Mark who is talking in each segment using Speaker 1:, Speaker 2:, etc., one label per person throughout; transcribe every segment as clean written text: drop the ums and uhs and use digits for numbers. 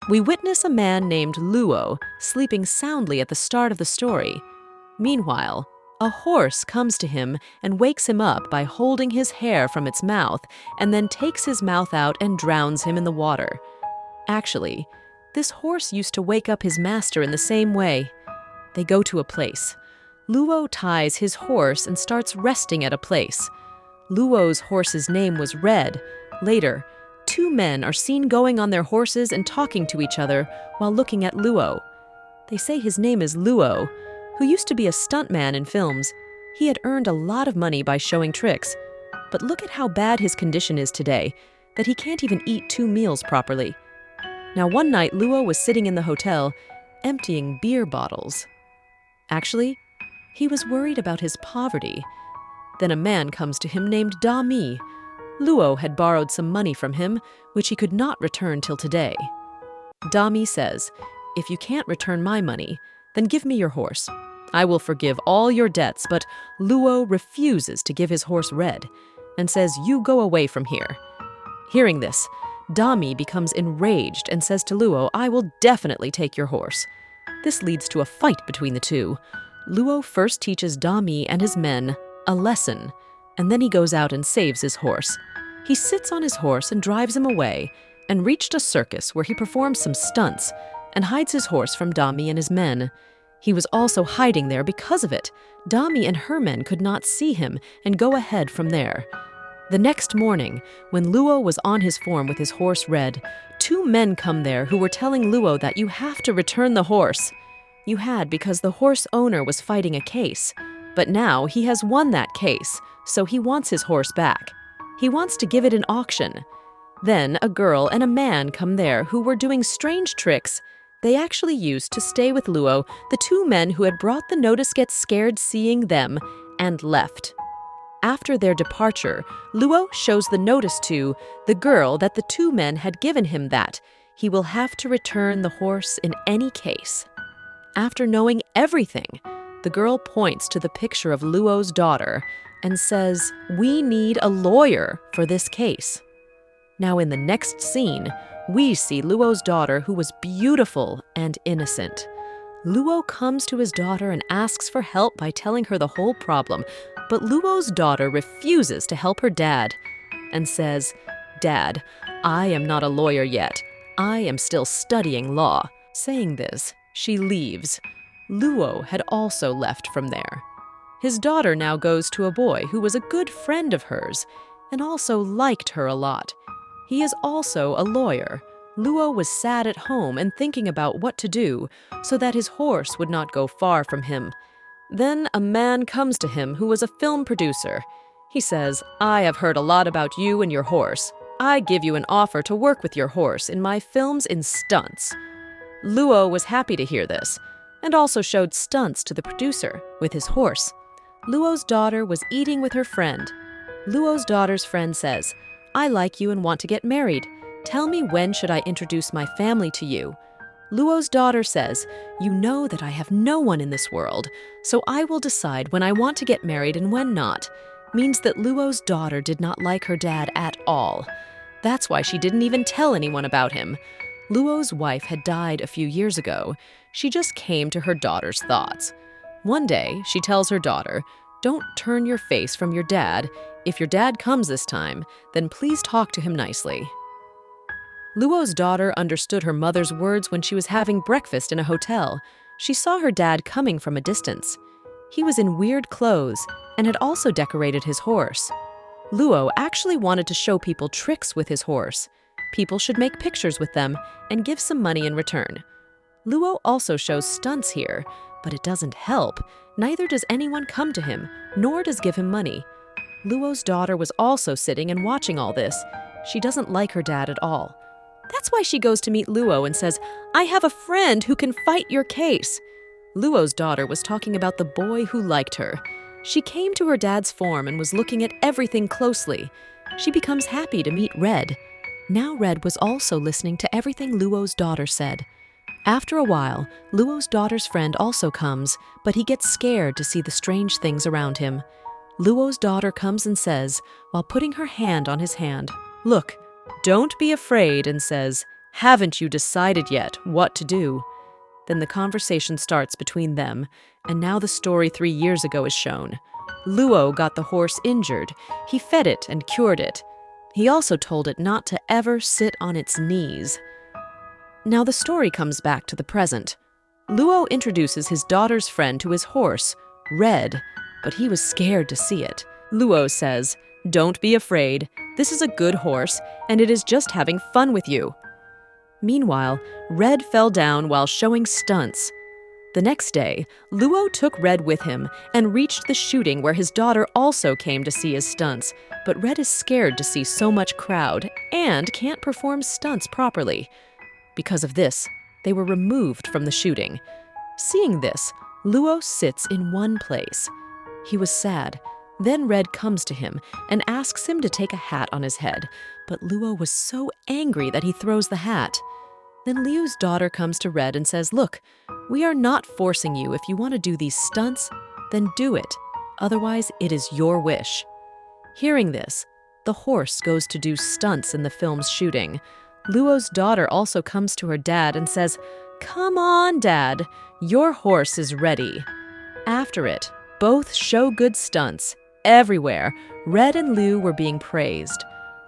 Speaker 1: We witness a man named Luo sleeping soundly at the start of the story. Meanwhile, a horse comes to him and wakes him up by holding his hair from its mouth and then takes his mouth out and drowns him in the water. Actually, this horse used to wake up his master in the same way. They go to a place. Luo ties his horse and starts resting at a place. Luo's horse's name was Red. Later, two men are seen going on their horses and talking to each other while looking at Luo. They say his name is Luo, who used to be a stuntman in films. He had earned a lot of money by showing tricks. But look at how bad his condition is today, that he can't even eat 2 meals properly. Now, one night, Luo was sitting in the hotel, emptying beer bottles. Actually, he was worried about his poverty. Then a man comes to him named Da Mi. Luo had borrowed some money from him, which he could not return till today. Da Mi says, "If you can't return my money, then give me your horse. I will forgive all your debts," but Luo refuses to give his horse Red and says, "You go away from here." Hearing this, Dami becomes enraged and says to Luo, "I will definitely take your horse." This leads to a fight between the two. Luo first teaches Dami and his men a lesson, and then he goes out and saves his horse. He sits on his horse and drives him away, and reached a circus where he performs some stunts and hides his horse from Dami and his men. He was also hiding there because of it. Dami and her men could not see him and go ahead from there. The next morning, when Luo was on his form with his horse Red, 2 men come there who were telling Luo that you have to return the horse. You had because the horse owner was fighting a case. But now he has won that case, so he wants his horse back. He wants to give it an auction. Then a girl and a man come there who were doing strange tricks they actually used to stay with Luo. The 2 men who had brought the notice get scared seeing them and left. After their departure, Luo shows the notice to the girl that the 2 men had given him that he will have to return the horse in any case. After knowing everything, the girl points to the picture of Luo's daughter and says, "We need a lawyer for this case." Now in the next scene, we see Luo's daughter, who was beautiful and innocent. Luo comes to his daughter and asks for help by telling her the whole problem, but Luo's daughter refuses to help her dad and says, "Dad, I am not a lawyer yet. I am still studying law." Saying this, she leaves. Luo had also left from there. His daughter now goes to a boy who was a good friend of hers and also liked her a lot. He is also a lawyer. Luo was sad at home and thinking about what to do so that his horse would not go far from him. Then a man comes to him who was a film producer. He says, "I have heard a lot about you and your horse. I give you an offer to work with your horse in my films in stunts." Luo was happy to hear this and also showed stunts to the producer with his horse. Luo's daughter was eating with her friend. Luo's daughter's friend says, "I like you and want to get married. Tell me, when should I introduce my family to you?" Luo's daughter says, "You know that I have no one in this world, so I will decide when I want to get married and when not." Means that Luo's daughter did not like her dad at all. That's why she didn't even tell anyone about him. Luo's wife had died a few years ago. She just came to her daughter's thoughts. One day, she tells her daughter, "Don't turn your face from your dad. If your dad comes this time, then please talk to him nicely." Luo's daughter understood her mother's words when she was having breakfast in a hotel. She saw her dad coming from a distance. He was in weird clothes and had also decorated his horse. Luo actually wanted to show people tricks with his horse. People should make pictures with them and give some money in return. Luo also shows stunts here, but it doesn't help. Neither does anyone come to him, nor does give him money. Luo's daughter was also sitting and watching all this. She doesn't like her dad at all. That's why she goes to meet Luo and says, "I have a friend who can fight your case." Luo's daughter was talking about the boy who liked her. She came to her dad's form and was looking at everything closely. She becomes happy to meet Red. Now Red was also listening to everything Luo's daughter said. After a while, Luo's daughter's friend also comes, but he gets scared to see the strange things around him. Luo's daughter comes and says, while putting her hand on his hand, "Look, don't be afraid," and says, Haven't you decided yet what to do?" Then the conversation starts between them, and now the story 3 years ago is shown. Luo got the horse injured. He fed it and cured it. He also told it not to ever sit on its knees. Now the story comes back to the present. Luo introduces his daughter's friend to his horse, Red, but he was scared to see it. Luo says, "Don't be afraid. This is a good horse, and it is just having fun with you." Meanwhile, Red fell down while showing stunts. The next day, Luo took Red with him and reached the shooting where his daughter also came to see his stunts, but Red is scared to see so much crowd and can't perform stunts properly. Because of this, they were removed from the shooting. Seeing this, Luo sits in one place. He was sad. Then Red comes to him and asks him to take a hat on his head, but Luo was so angry that he throws the hat. Then Liu's daughter comes to Red and says, "Look, we are not forcing you. If you want to do these stunts, then do it. Otherwise, it is your wish." Hearing this, the horse goes to do stunts in the film's shooting. Luo's daughter also comes to her dad and says, "Come on, Dad, your horse is ready." After it, both show good stunts. Everywhere, Red and Liu were being praised.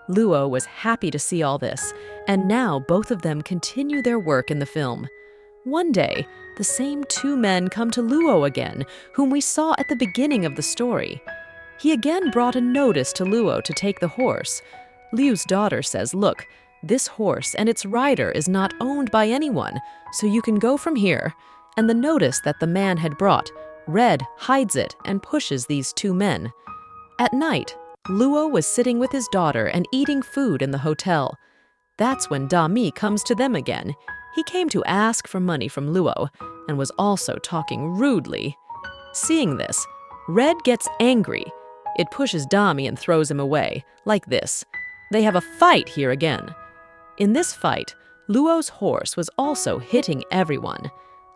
Speaker 1: Luo was happy to see all this, and now both of them continue their work in the film. One day, the same two men come to Luo again, whom we saw at the beginning of the story. He again brought a notice to Luo to take the horse. Liu's daughter says, "Look, this horse and its rider is not owned by anyone, so you can go from here." And the notice that the man had brought, Red hides it and pushes these two men. At night, Luo was sitting with his daughter and eating food in the hotel. That's when Dami comes to them again. He came to ask for money from Luo and was also talking rudely. Seeing this, Red gets angry. It pushes Dami and throws him away, like this. They have a fight here again. In this fight, Luo's horse was also hitting everyone.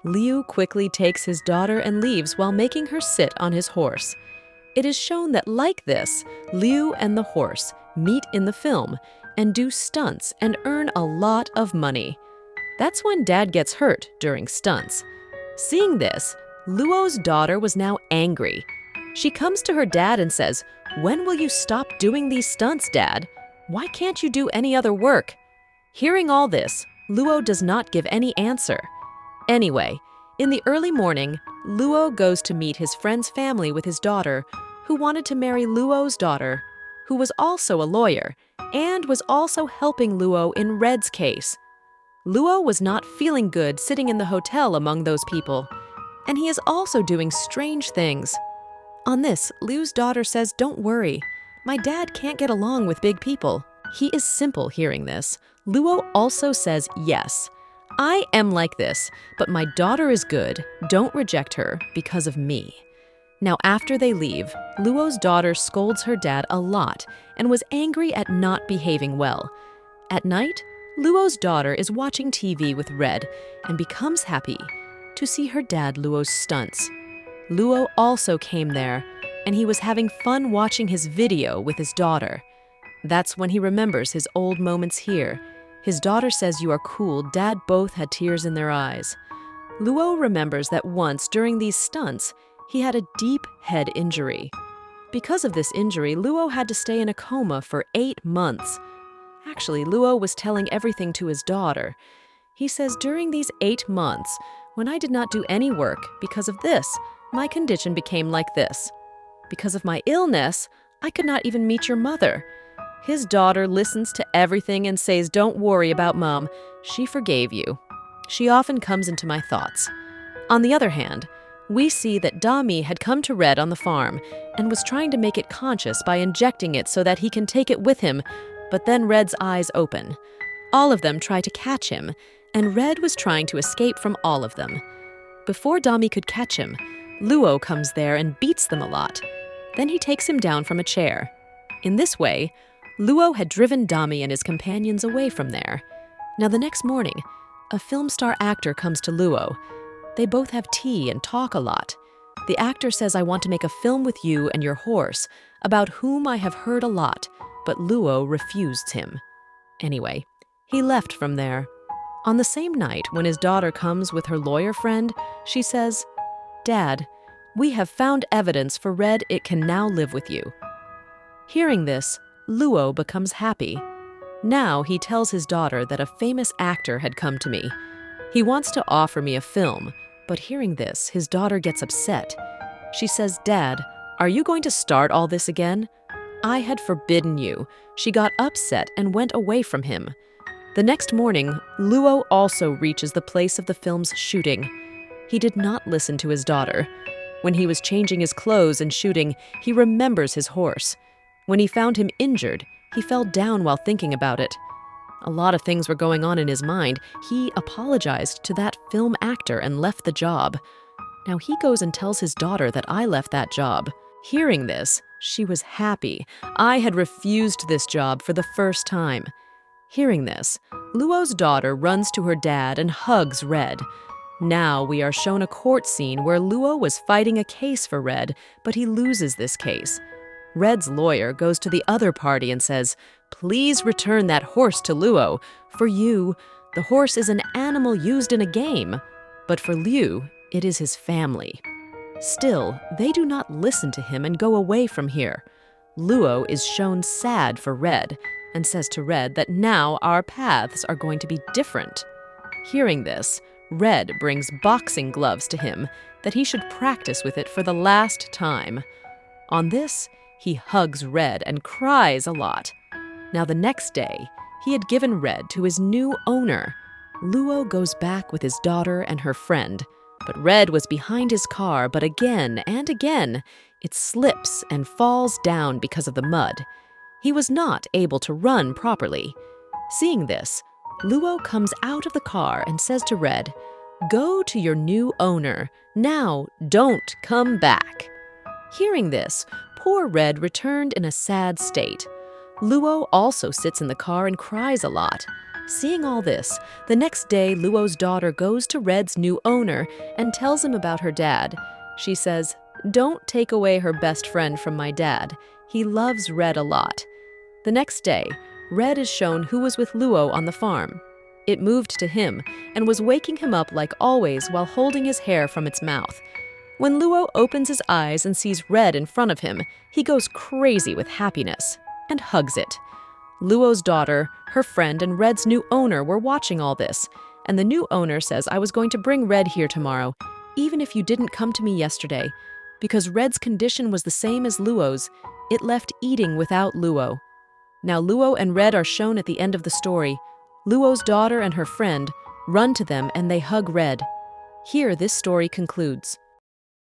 Speaker 1: Liu quickly takes his daughter and leaves while making her sit on his horse. It is shown that like this, Liu and the horse meet in the film and do stunts and earn a lot of money. That's when Dad gets hurt during stunts. Seeing this, Luo's daughter was now angry. She comes to her dad and says, "When will you stop doing these stunts, Dad? Why can't you do any other work?" Hearing all this, Luo does not give any answer. Anyway, in the early morning, Luo goes to meet his friend's family with his daughter, who wanted to marry Luo's daughter, who was also a lawyer, and was also helping Luo in Red's case. Luo was not feeling good sitting in the hotel among those people, and he is also doing strange things. On this, Liu's daughter says, "Don't worry, my dad can't get along with big people." He is simple hearing this. Luo also says, "Yes, I am like this, but my daughter is good. Don't reject her because of me." Now after they leave, Luo's daughter scolds her dad a lot and was angry at not behaving well. At night, Luo's daughter is watching TV with Red and becomes happy to see her dad Luo's stunts. Luo also came there, and he was having fun watching his video with his daughter. That's when he remembers his old moments here. His daughter says, "You are cool." Dad both had tears in their eyes. Luo remembers that once during these stunts, he had a deep head injury. Because of this injury, Luo had to stay in a coma for 8 months. Actually, Luo was telling everything to his daughter. He says, "During these 8 months, when I did not do any work because of this, my condition became like this. Because of my illness, I could not even meet your mother." His daughter listens to everything and says, "Don't worry about Mom. She forgave you. She often comes into my thoughts." On the other hand, we see that Dami had come to Red on the farm and was trying to make it conscious by injecting it so that he can take it with him, but then Red's eyes open. All of them try to catch him, and Red was trying to escape from all of them. Before Dami could catch him, Luo comes there and beats them a lot. Then he takes him down from a chair. In this way, Luo had driven Dami and his companions away from there. Now the next morning, a film star actor comes to Luo. They both have tea and talk a lot. The actor says, "I want to make a film with you and your horse, about whom I have heard a lot," but Luo refused him. Anyway, he left from there. On the same night, when his daughter comes with her lawyer friend, she says, "Dad, we have found evidence for Red. It can now live with you." Hearing this, Luo becomes happy. Now he tells his daughter that a famous actor had come to me. He wants to offer me a film, but hearing this, his daughter gets upset. She says, "Dad, are you going to start all this again?" I had forbidden you. She got upset and went away from him. The next morning, Luo also reaches the place of the film's shooting. He did not listen to his daughter. When he was changing his clothes and shooting, he remembers his horse. When he found him injured, he fell down while thinking about it. A lot of things were going on in his mind. He apologized to that film actor and left the job. Now he goes and tells his daughter that I left that job. Hearing this, she was happy. I had refused this job for the first time. Hearing this, Luo's daughter runs to her dad and hugs Red. Now we are shown a court scene where Luo was fighting a case for Red, but he loses this case. Red's lawyer goes to the other party and says, "Please return that horse to Luo. For you, the horse is an animal used in a game, but for Liu, it is his family." Still, they do not listen to him and go away from here. Luo is shown sad for Red and says to Red that now our paths are going to be different. Hearing this, Red brings boxing gloves to him that he should practice with it for the last time. On this, he hugs Red and cries a lot. Now the next day, he had given Red to his new owner. Luo goes back with his daughter and her friend, but Red was behind his car, but again and again, it slips and falls down because of the mud. He was not able to run properly. Seeing this, Luo comes out of the car and says to Red, "Go to your new owner. Now, don't come back." Hearing this, poor Red returned in a sad state. Luo also sits in the car and cries a lot. Seeing all this, the next day Luo's daughter goes to Red's new owner and tells him about her dad. She says, "Don't take away her best friend from my dad. He loves Red a lot." The next day, Red is shown who was with Luo on the farm. It moved to him and was waking him up like always while holding his hair from its mouth. When Luo opens his eyes and sees Red in front of him, he goes crazy with happiness and hugs it. Luo's daughter, her friend, and Red's new owner were watching all this, and the new owner says, "I was going to bring Red here tomorrow, even if you didn't come to me yesterday. Because Red's condition was the same as Luo's, it left eating without Luo." Now Luo and Red are shown at the end of the story. Luo's daughter and her friend run to them and they hug Red. Here this story concludes.